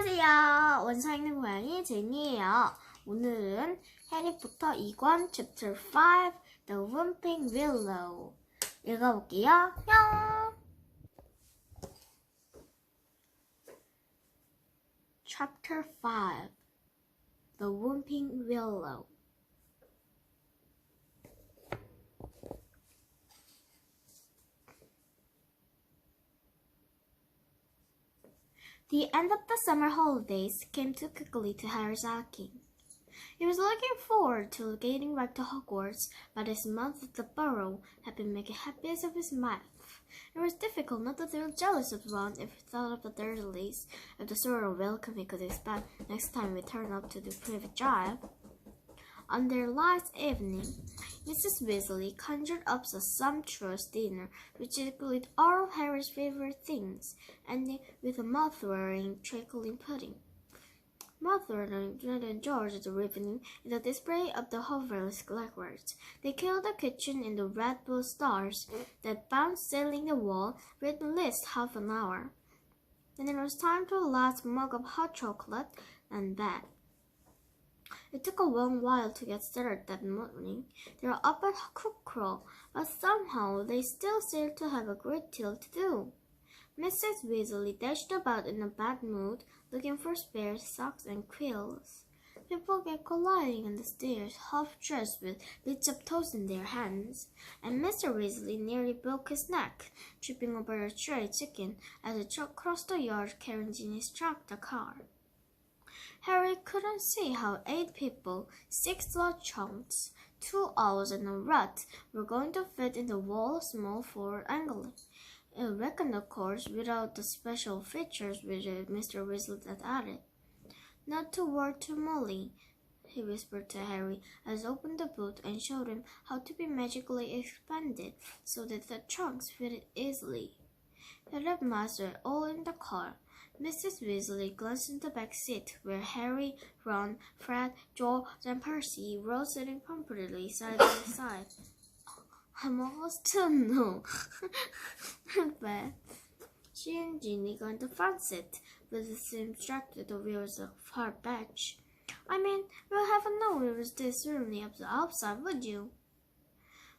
안녕하세요. 원서 읽는 고양이 제니예요. 오늘은 해리포터 2권 챕터 5 The Whooping Willow 읽어볼게요. 뿅! Chapter 5 The Whooping Willow. The end of the summer holidays came too quickly to Harry's liking. He was looking forward to getting back to Hogwarts, but this month at the Burrow had been making happiest of his life. It was difficult not to feel jealous of Ron if he thought of the Dursleys, of the sort of welcome he could expect next time we turned up to the private drive. On their last evening, Mrs. Weasley conjured up a sumptuous dinner which included all of Harry's favorite things, ending with a mouth-watering trickling pudding. Mother and George at the evening in the display of the Hogwarts glassworks. They killed the kitchen in the Red Bull stars that bounced sailing the wall for at least half an hour. Then it was time for a last mug of hot chocolate and bed. It took a long while to get started that morning. They were up at cockcrow, but somehow they still seemed to have a great deal to do. Mrs. Weasley dashed about in a bad mood, looking for spare socks and quills. People kept colliding on the stairs, half-dressed with bits of toast in their hands, and Mr. Weasley nearly broke his neck, tripping over a stray chicken as it crossed the yard carrying Ginny's tractor car. Harry couldn't see how 8 people, 6 large chunks, 2 owls and a rat were going to fit in the wall of small forward angling. It reckoned, of course, without the special features which Mr. Weasley had added. Not to worry to Molly, he whispered to Harry as he opened the boot and showed him how to be magically expanded so that the trunks fitted easily. He left Master all in the car. Mrs. Weasley glanced in the back seat where Harry, Ron, Fred, George, and Percy were sitting comfortably side by side. I'm almost done now. But she and Ginny got in the front seat, with the same strapped to the wheels of her bench. I mean, you'll have known it was this early up the outside, would you?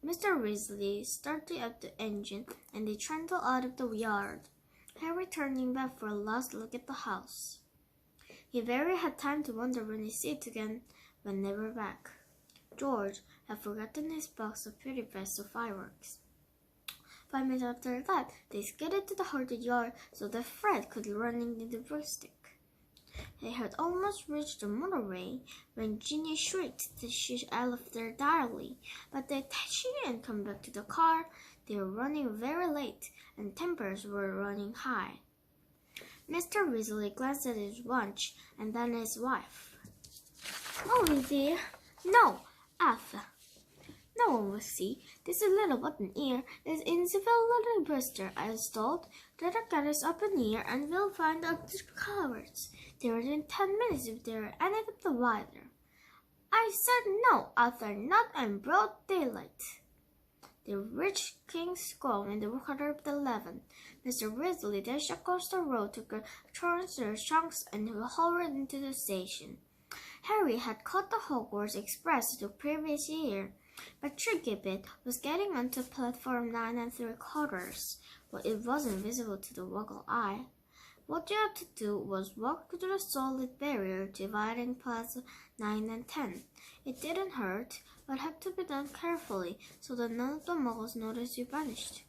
Mr. Weasley started up the engine, and they trundled out of the yard. Harry turning back for a last look at the house. He barely had time to wonder when his seat again when they were back. George had forgotten his box of pretty vest of fireworks. 5 minutes after that, they skidded to the haunted yard so that Fred could run into the broomstick. They had almost reached the motorway when Ginny shrieked that she left there direly, but she didn't come back to the car. They were running very late, and tempers were running high. Mr. Weasley glanced at his watch and then at his wife. "Molly, dear." "No, Arthur. No one will see. This little button ear is invisible little blister I installed. Let her get us up in here and we'll find out the cowards. They're in 10 minutes if they're any of the wider." "I said no, Arthur, not in broad daylight." They reached King's Cross in the quarter of 11. Mr. Weasley dashed across the road to turn their trunks and hurried into the station. Harry had caught the Hogwarts Express the previous year, but Tricky Bit was getting onto platform 9 3/4, but it wasn't visible to the woggle eye. What you had to do was walk through the solid barrier dividing platforms 9 and 10. It didn't hurt, but had to be done carefully so that none of the muggles noticed you vanished.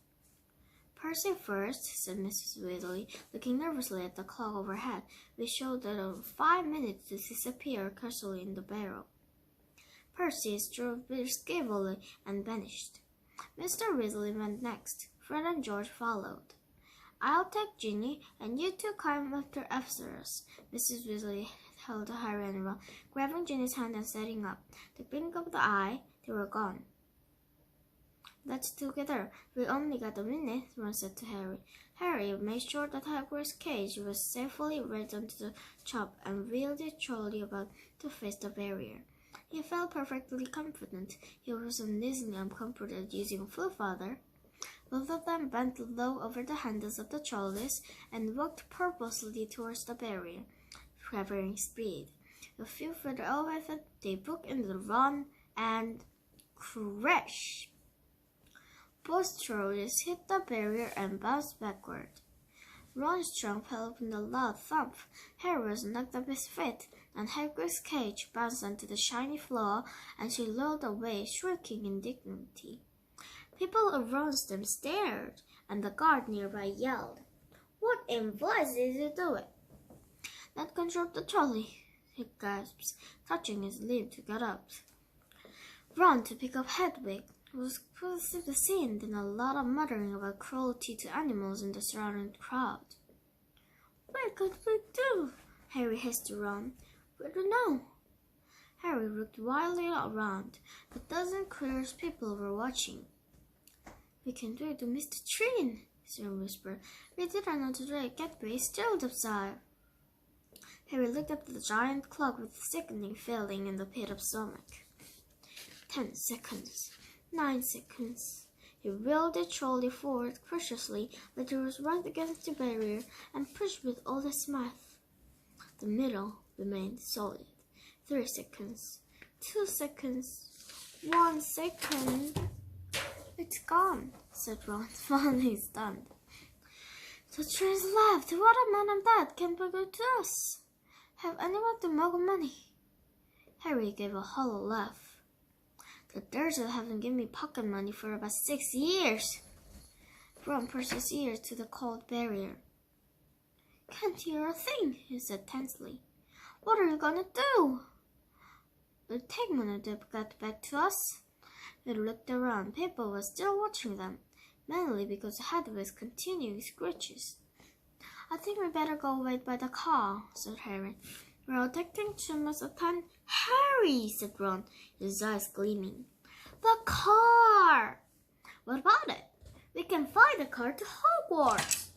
"Percy first," said Mrs. Weasley, looking nervously at the clock overhead, which showed that 5 minutes to disappear casually in the barrel. Percy strode skillfully and vanished. Mr. Weasley went next. Fred and George followed. "I'll take Ginny, and you two climb after us." Mrs. Weasley held Harry and Ron, grabbing Ginny's hand and setting up. The blink of the eye, they were gone. "Let's together. We only got a minute," Ron said to Harry. Harry made sure that Hagrid's cage was safely raised onto the chop and wheeled it slowly about to face the barrier. He felt perfectly confident. He was uneasily uncomfortable using Flu Father. Both of them bent low over the handles of the trolleys and walked purposely towards the barrier. covering speed. A few feet away, they broke into the run and crash. Both trolleys hit the barrier and bounced backward. Ron's trunk fell open with a loud thump. Harry was knocked off his feet, and Hagrid's cage bounced onto the shiny floor, and she rolled away, shrieking indignantly. People around them stared, and the guard nearby yelled, "What in blazes is he doing?" "Not control the trolley," he gasped, clutching his lip to get up. Ron to pick up Hedwig was close the scene, then a lot of muttering about cruelty to animals in the surrounding crowd. "What could we do?" Harry hissed to Ron. "We don't know." Harry looked wildly around. A dozen curious people were watching. "We can do it to Mr. Trin," Sarah whispered. "We didn't know today Gateway is still upside." Harry looked up at the giant clock with a sickening feeling in the pit of stomach. 10 seconds. 9 seconds. He wheeled the trolley forward cautiously, but it was right against the barrier and pushed with all his might. The middle remained solid. 3 seconds. 2 seconds. 1 second. "It's gone," said Ron, finally stunned. "The train's left. What a man of that can be good to us. Have anyone to muggle money?" Harry gave a hollow laugh. "The Dursleys haven't given me pocket money for about 6 years." Ron pressed his ear to the cold barrier. "Can't hear a thing," he said tensely. "What are you gonna do?" "It'll take money to get back to us." He looked around. People were still watching them, mainly because Hedwig's continuing screeches. "I think we better go wait by the car," said Harry. "We're taking too much of time." "Harry," said Ron, his eyes gleaming. "The car!" "What about it?" "We can fly the car to Hogwarts."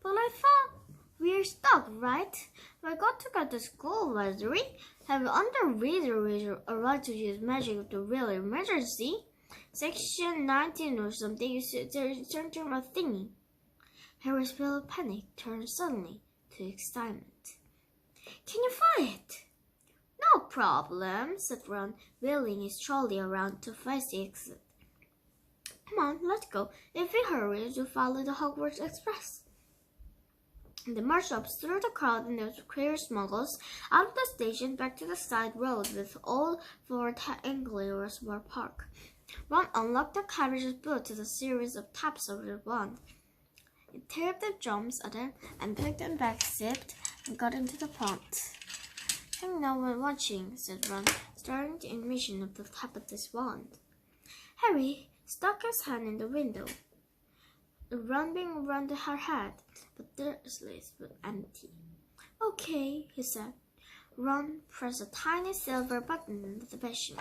"But I thought we're stuck, right? We got to get to school, Weasley. Have you under a right to use magic if the real emergency? Section 19 or something, you search my thingy." Harry's spell of panic turned suddenly to excitement. "Can you fly it?" "No problem," said Ron, wheeling his trolley around to face the exit. "Come on, let's go. If we hurry, we'll follow the Hogwarts Express." They marched up through the crowd and the queer smuggles, out of the station, back to the side road with all Fort Anglia Park. Ron unlocked the carriage's boot with a series of taps of the wand. He tapped the jumps at them and picked them back, zipped, and got into the front. "Think no one watching," said Ron, starting the emission of the tap of his wand. Harry stuck his hand in the window, rubbing around her head, but the sleeves were empty. "Okay," he said. Ron pressed a tiny silver button in the machine.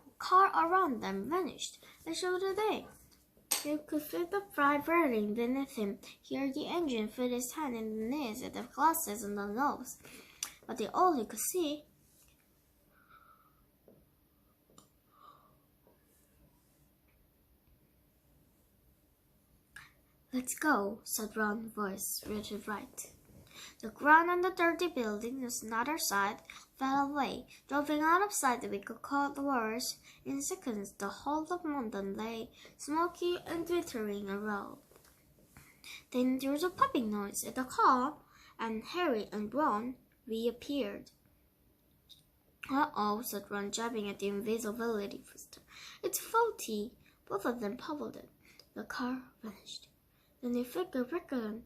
The car around them vanished, and so did they. You could feel the vibrating beneath him, hear the engine feel his hand in the knees and the glasses on the nose. But all he could see "Let's go," said Ron's voice, really right. The ground on the dirty building on the other side fell away, dropping out of sight with cold words. In seconds, the whole of London lay smoky and glittering around. Then there was a popping noise at the car, and Harry and Ron reappeared. "Uh-oh," said Ron, jabbing at the invisibility crystal. "It's faulty." Both of them pummeled it. The car vanished. Then they flickered back again.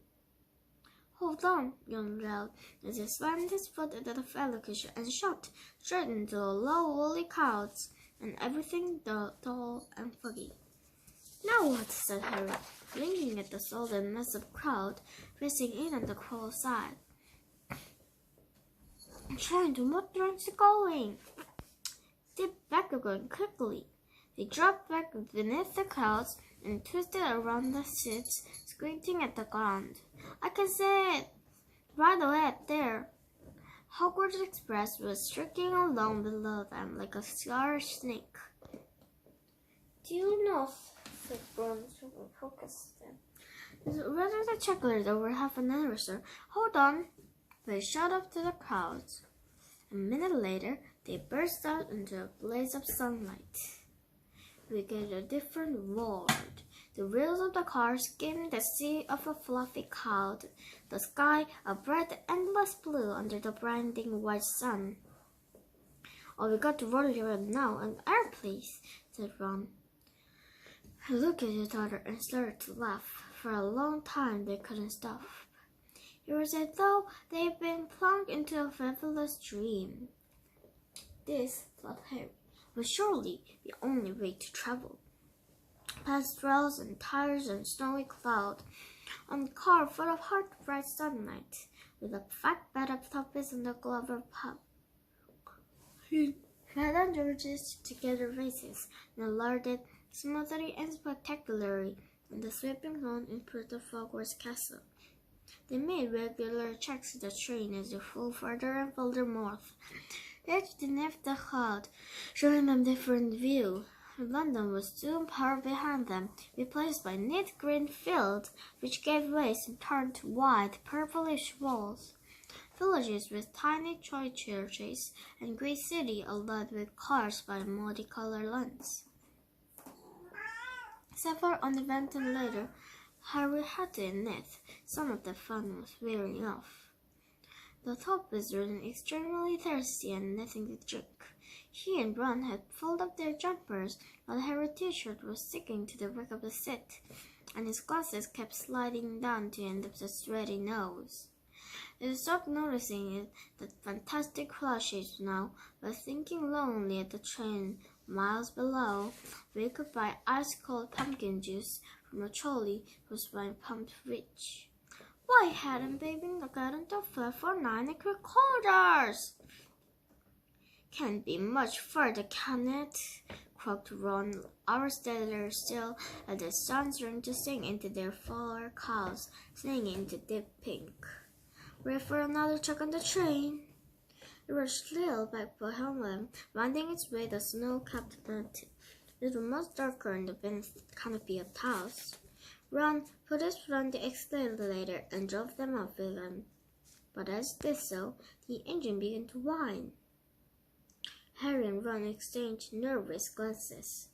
"Hold on," Ron yelled, as he slammed his foot into the allocation and shot straight into the low woolly clouds and everything dull and foggy. "Now what?" said Harry, blinking at the solid massive crowd pressing in on the cool side. "I'm trying to what direction it's going?" Dip back again quickly. They dropped back beneath the clouds and twisted around the seats, squinting at the ground. "I can see it right away up there." Hogwarts Express was streaking along below them like a scarred snake. "Do you know," said Ron, focused them. "Rather the checkers over half an hour, sir. Hold on." but it shot up to the clouds. A minute later, they burst out into a blaze of sunlight. We get a different world. The wheels of the car skimmed the sea of a fluffy cloud, the sky a bright endless blue under the blinding white sun. "Oh, we got to roll around now, an airplane," said Ron. I looked at each other and started to laugh. For a long time they couldn't stop. It was as though they'd been plunged into a fabulous dream. This, thought Harry, was surely the only way to travel. Past rails and tires and snowy cloud, on a car full of hot bright sunlight, with a fat bed of toffees in the Glover pub. Fred and George together races and landed smoothly and spectacularly on the sweeping lawn in front of Hogwarts Castle. They made regular checks to the train as they flew further and further north, edged beneath the cloud, showing them different view. London was soon far behind them, replaced by neat green fields, which gave way and turned to wide, purplish walls. Villages with tiny toy churches, and great city alight with cars by multicolored lamps. Several events later, Harry had to admit some of the fun was wearing off. The topics were extremely thirsty and nothing to drink. He and Ron had pulled up their jumpers, while Harry's t-shirt was sticking to the back of the seat, and his glasses kept sliding down to end up the sweaty nose. They stopped noticing the fantastic flashes now, but thinking lonely at the train miles below, we could buy ice-cold pumpkin juice from a trolley whose wine pumped rich. Why hadn't they been gotten to flip for 9 quarters? Can't be much further, can it? Croaked Ron, hours later still, as the sun started to sink into their fuller clouds, singing into deep pink. Ready for another check on the train? It was still back behind them, winding its way the snow-capped mountain. It was much darker in the beneath canopy of clouds. Ron put his foot on the accelerator and drove them up with him. But as he did so, the engine began to whine. Harry and Ron exchanged nervous glances.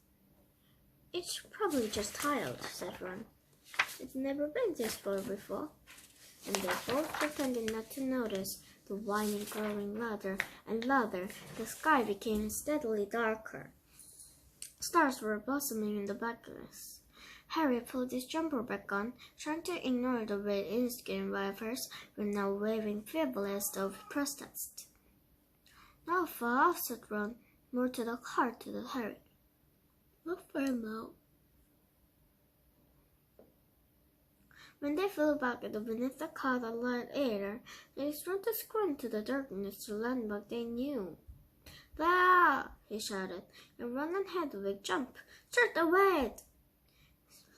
"It's probably just tired," said Ron. "It's never been this far before." And they both pretended not to notice. The whining growing louder and louder. The sky became steadily darker. Stars were blossoming in the blackness. Harry pulled his jumper back on, trying to ignore the red windscreen wipers were now waving feebly as though of protest. "Now far off," said Ron, more to the car to the Harry. "Not very low." When they flew back beneath the cloud of light air, they started to squint to the darkness to landmark they knew. "There!" he shouted, and Ron and Hedwig jumped. "Straight away!"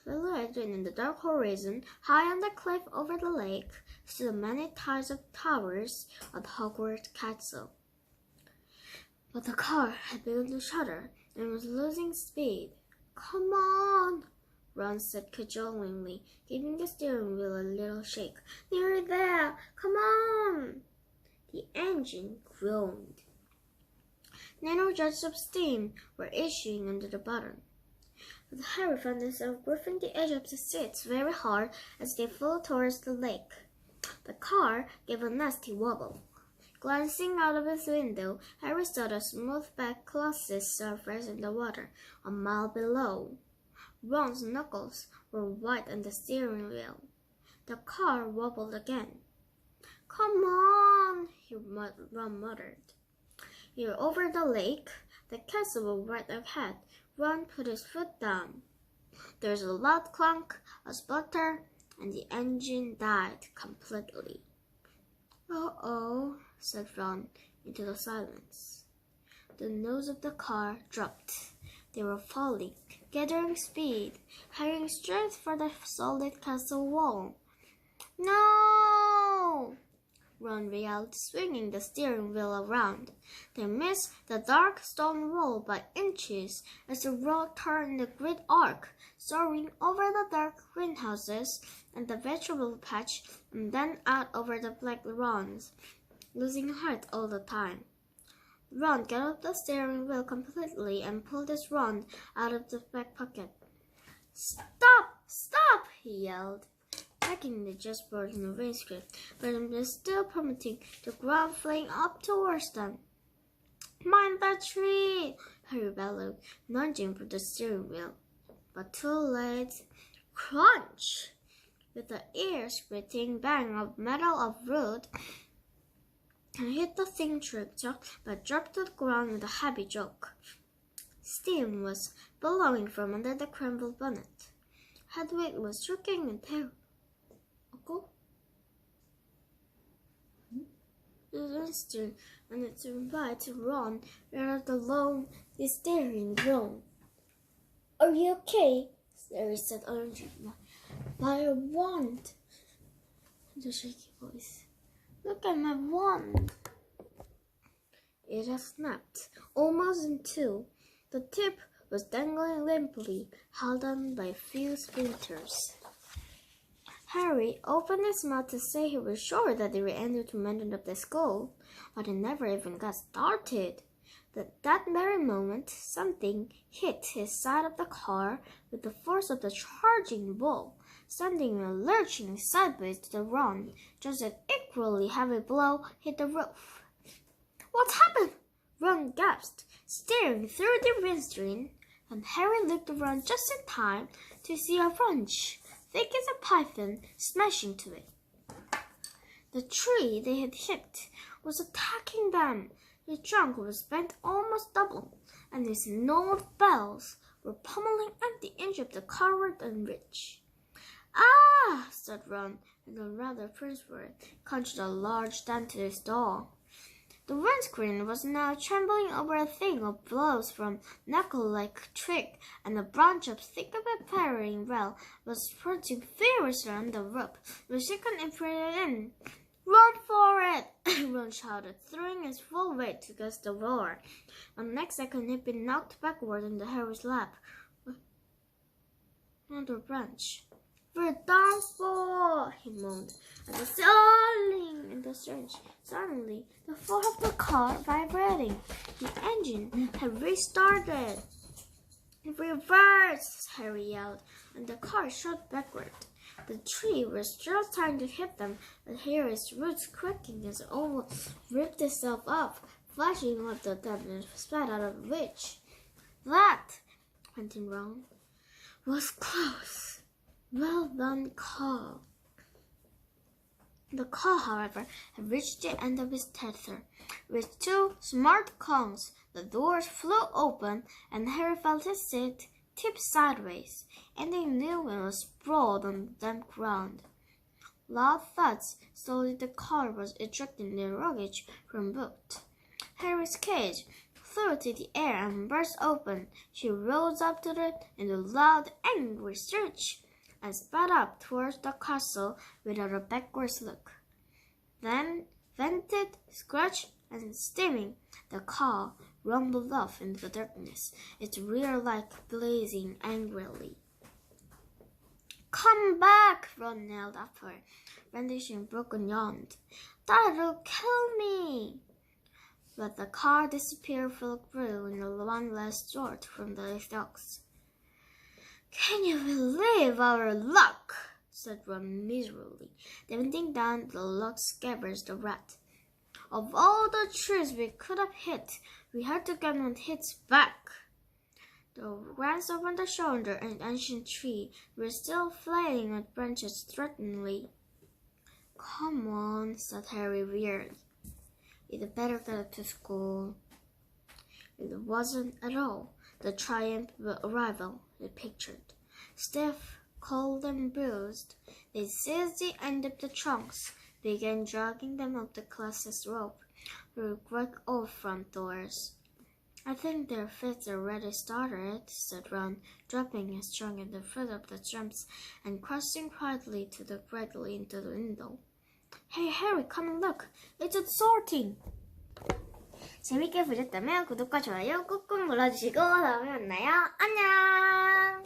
Silhouetted in the dark horizon, high on the cliff over the lake, stood the many tiers of towers of Hogwarts Castle. But the car had begun to shudder and was losing speed. "Come on!" Ron said cajolingly, giving the steering wheel a little shake. "Nearly there! Come on!" The engine groaned. Narrow jets of steam were issuing under the bottom. But Harry found himself gripping the edge of the seats very hard as they flew towards the lake. The car gave a nasty wobble. Glancing out of his window, Harry saw the smooth-backed Colossus surface in the water a mile below. Ron's knuckles were white on the steering wheel. The car wobbled again. "Come on," Ron muttered. They were over the lake. The castle was right ahead. Ron put his foot down. There was a loud clunk, a splutter, and the engine died completely. "Uh-oh," said Ron into the silence. The nose of the car dropped. They were falling, gathering speed, heading straight for the solid castle wall. "No!" Ron yelled, swinging the steering wheel around. They missed the dark stone wall by inches as the road turned in a great arc, soaring over the dark greenhouses and the vegetable patch, and then out over the black lawns, losing heart all the time. Ron got off the steering wheel completely and pulled his wand out of the back pocket. "Stop! Stop!" he yelled, backing the jasper in the windscreen, but it was still permitting the ground flying up towards them. "Mind the tree!" Harry bellowed, lunging for the steering wheel. But too late. Crunch! With the ear-splitting bang of metal of wood, and hit the thing tractor, but dropped to the ground with a heavy jolt. Steam was billowing from under the crumbled bonnet. Hedwig was choking in terror. "Uncle?" The instant, and it turned to Ron rather the long, staring groan. "Are you okay?" Harry said urgently. "My wand," the shaky voice. "Look at my wand." It had snapped, almost in two. The tip was dangling limply, held on by a few splinters. Harry opened his mouth to say he was sure that they were able to mend up the skull, but he never even got started. At that very moment, something hit his side of the car with the force of the charging ball, sending him lurching sideways to the ground, just as an equally heavy blow hit the roof. "What happened?" Ron gasped, staring through the windscreen, and Harry looked around just in time to see a wrench, thick as a python, smashing to it. The tree they had hit was attacking them. The trunk was bent almost double, and its gnawed bells were pummeling at the edge of the coward and rich. "Ah!" said Ron, and a rather perspired, crunched a large dent to his jaw. The windscreen was now trembling over a thing of blows from knuckle-like trick, and a branch of thick of a parrying rail was sprinting furiously on the rope, which he couldn't put it in. "Run for it!" Ron shouted, throwing his full weight against the roar. The next second he'd been knocked backward into Harry's lap. Another branch. "We're done for!" he moaned, and the ceiling in the surge. Suddenly, the floor of the car vibrating. The engine had restarted. "Reverse!" Harry yelled, and the car shot backward. The tree was just trying to hit them, but Harry's roots cracking as it almost ripped itself up, flashing off the dam and spat out of reach. "That," went in Ron, "was close. Well done, Carl." The car, however, had reached the end of its tether. With two smart congs, the doors flew open, and Harry felt his seat tip sideways, and he knew it was sprawled on the damp ground. Loud thuds slowly the car was ejecting their luggage from boot. Harry's cage flew to the air and burst open. She rose up to it in a loud, angry screech, and sped up towards the castle without a backwards look. Then, vented, scratched, and steaming, the car rumbled off into the darkness, its rear light blazing angrily. "Come back!" Ron yelled after her, brandishing a broken wand. "That'll kill me!" But the car disappeared through in one last jolt from the docks. "Can you believe our luck?" said Ron miserably, bending down the log scabbards the rat. "Of all the trees we could have hit, we had to get one hit back." The glance over the shoulder and an ancient tree were still flailing with branches threateningly. "Come on," said Harry wearily. "You'd better get up to school." It wasn't at all the triumphant arrival he pictured. Stiff, cold, and bruised, they seized the end of the trunks, began dragging them up the classless rope through great old front doors. "I think their fits are already started," said Ron, dropping his trunk at the foot of the tramps and crossing quietly to the greatly into the window. Hey Harry, come and look. It's sorting. 재밌게 보셨다면 구독과 좋아요 꾹꾹 눌러주시고 다음에 만나요. 안녕.